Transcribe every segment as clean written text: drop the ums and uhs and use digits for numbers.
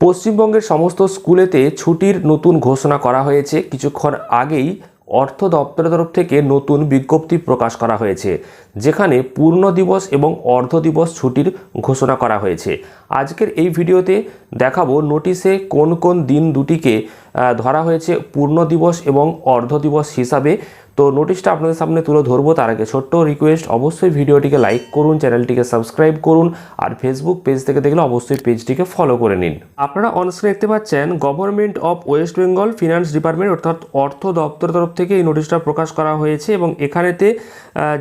পশ্চিমবঙ্গের সমস্ত স্কুলেতে ছুটির নতুন ঘোষণা করা হয়েছে। কিছুক্ষণ আগেই অর্থ দপ্তরের তরফ থেকে নতুন বিজ্ঞপ্তি প্রকাশ করা হয়েছে, যেখানে পূর্ণ দিবস এবং অর্ধ দিবস ছুটির ঘোষণা করা হয়েছে। আজকের এই ভিডিওতে দেখাবো নোটিশে কোন কোন দিন দুটিকে ধরা হয়েছে পূর্ণ দিবস এবং অর্ধ দিবস হিসাবে। তো নোটিশটা আপনাদের সামনে তুলে ধরবো। তার আগে ছোট্ট রিকোয়েস্ট, অবশ্যই ভিডিওটিকে লাইক করুন, চ্যানেলটিকে সাবস্ক্রাইব করুন, আর ফেসবুক পেজ থেকে দেখলে অবশ্যই পেজটিকে ফলো করে নিন। আপনারা অনস্ক্রিনে দেখতে পাচ্ছেন government of West Bengal finance department অর্থাৎ অর্থ দপ্তরের তরফ থেকে এই নোটিশটা প্রকাশ করা হয়েছে। এবং এখানেতে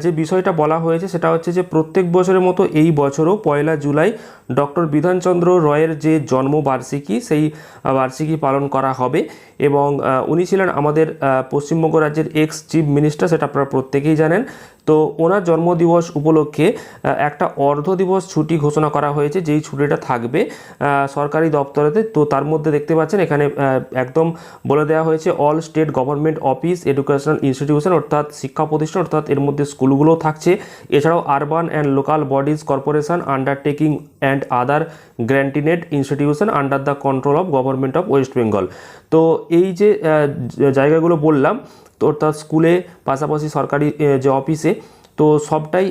যে বিষয়টা বলা হয়েছে সেটা হচ্ছে যে প্রত্যেক বছরের মতো এই বছরও 1 জুলাই ডক্টর বিধানচন্দ্র রয়ের যে জন্মবার্ষিকী, সেই বার্ষিকী পালন করা হবে। এবং উনি ছিলেন আমাদের পশ্চিমবঙ্গ রাজ্যের এক্স চিফ মিনিস্টার, সেটা আপনারা প্রত্যেকেই জানেন। তো ওনার জন্মদিবস উপলক্ষে একটা অর্ধ দিবস ছুটি ঘোষণা করা হয়েছে, যেই ছুটিটা থাকবে সরকারি দপ্তরেতে। তো তার মধ্যে দেখতে পাচ্ছেন এখানে একদম বলে দেওয়া হয়েছে all state government office, educational institution অর্থাৎ শিক্ষা প্রতিষ্ঠান, অর্থাৎ এর মধ্যে স্কুলগুলোও থাকছে। এছাড়াও urban and local bodies corporation undertaking and other grant in aid institution under the control of government of West Bengal. তো এই যে জায়গাগুলো বললাম, তো অর্থাৎ স্কুলে পাশাপাশি সরকারি যে অফিসে, তো সবটাই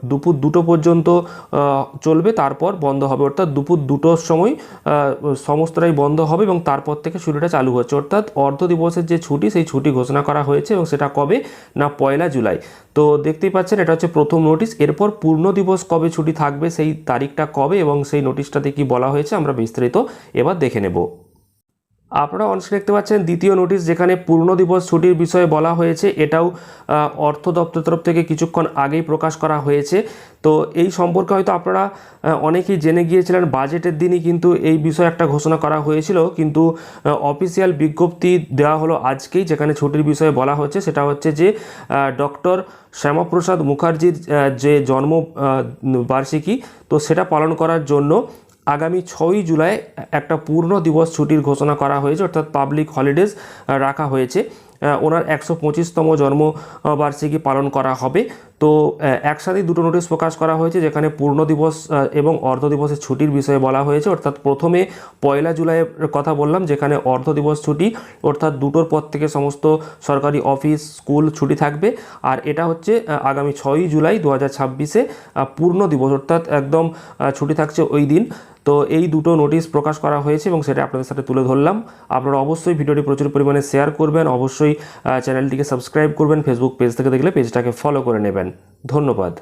দুপুর 2টো পর্যন্ত চলবে, তারপর বন্ধ হবে। অর্থাৎ দুপুর 2টোর সময় সমস্তটাই বন্ধ হবে এবং তারপর থেকে ছুটিটা চালু হচ্ছে। অর্থাৎ অর্ধ দিবসের যে ছুটি, সেই ছুটি ঘোষণা করা হয়েছে এবং সেটা কবে না 1 জুলাই। তো দেখতেই পাচ্ছেন এটা হচ্ছে প্রথম নোটিশ। এরপর পূর্ণ দিবস কবে ছুটি থাকবে, সেই তারিখটা কবে এবং সেই নোটিশটাতে কি বলা হয়েছে আমরা বিস্তারিত এবার দেখে নেব। আপনারা অনস্ক্রিনে দেখতে পাচ্ছেন দ্বিতীয় নোটিশ, যেখানে পূর্ণ দিবস ছুটির বিষয়ে বলা হয়েছে। এটাও অর্থ দপ্তর তরফ থেকে কিছুক্ষণ আগেই প্রকাশ করা হয়েছে। তো এই সম্পর্কে হয়তো আপনারা অনেকেই জেনে গিয়েছিলেন, বাজেটের দিনই কিন্তু এই বিষয়ে একটা ঘোষণা করা হয়েছিল, কিন্তু অফিসিয়াল বিজ্ঞপ্তি দেওয়া হলো আজকেই, যেখানে ছুটির বিষয়ে বলা হচ্ছে সেটা হচ্ছে যে ডক্টর শ্যামাপ্রসাদ মুখার্জির যে জন্ম বার্ষিকী, তো সেটা পালন করার জন্য আগামী 6 জুলাই একটা পূর্ণ দিবস ছুটির ঘোষণা করা হয়েছে, অর্থাৎ পাবলিক হলিডেজ রাখা হয়েছে। ওনার 125তম জন্মবার্ষিকী পালন করা হবে। তো একসাথে দুটো নোটিশ প্রকাশ করা হয়েছে, যেখানে পূর্ণ দিবস এবং অর্ধ দিবসের ছুটির বিষয়ে বলা হয়েছে। অর্থাৎ প্রথমে 1 জুলাইয়ের কথা বললাম, যেখানে অর্ধ দিবস ছুটি, অর্থাৎ 2টোর পর থেকে সমস্ত সরকারি অফিস স্কুল ছুটি থাকবে। আর এটা হচ্ছে আগামী 6 জুলাই 2026-এ পূর্ণ দিবস, অর্থাৎ একদম ছুটি থাকছে ওই দিন। তো এই দুটো নোটিশ প্রকাশ করা হয়েছে এবং সেটা আপনাদের সাথে তুলে ধরলাম। আপনারা অবশ্যই ভিডিওটি প্রচুর পরিমাণে শেয়ার করবেন, অবশ্যই চ্যানেলটিকে সাবস্ক্রাইব করবেন, ফেসবুক পেজ থেকে দেখলে পেজটাকে ফলো করে নেবেন। ধন্যবাদ।